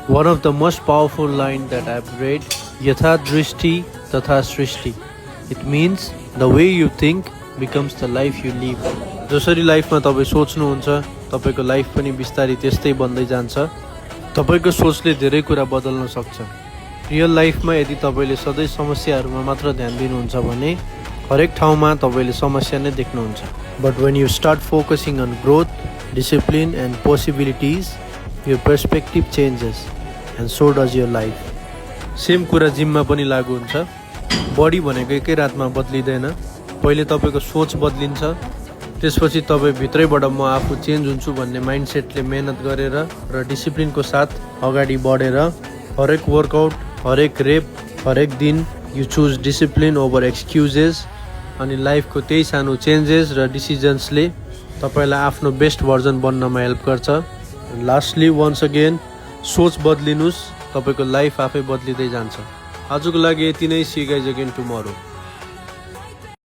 One of the most powerful line that I've read, Yatha Drishti Tatha Srishti. It means the way you think becomes the life you live. जसरी लाइफमा तपाईँ सोच्नुहुन्छ तपाईँको life पनि बिस्तारै त्यस्तै बन्दै जान्छ। तपाईँको सोचले धेरै कुरा बदल्न सक्छ। रियल लाइफमा यदि तपाईँले सधैँ समस्याहरूमा मात्र ध्यान दिनुहुन्छ भने हरेक ठाउँमा तपाईँले समस्या नै देख्नुहुन्छ। But when you start focusing on growth, discipline and possibilities, your perspective changes and so does your life. Same कुरा जिममा पनि लागू हुन्छ। बडी भनेको एकै रातमा बदलिँदैन। पहिले तपाईँको सोच बदलिन्छ, त्यसपछि तपाईँ भित्रैबाट म आफू चेन्ज हुन्छु भन्ने माइन्डसेटले मेहनत गरेर र डिसिप्लिनको साथ अगाडि बढेर हरेक वर्कआउट, हरेक रेप, हरेक दिन you choose discipline over excuses. अनि लाइफको त्यही सानो चेन्जेस र डिसिजन्सले तपाईँलाई आफ्नो बेस्ट भर्जन बन्नमा हेल्प गर्छ। लास्टली वन्स अगेन सोच बदलिनुहोस्, तपाईँको लाइफ आफै बदलिँदै जान्छ। आजको लागि यति नै। See you guys again tomorrow.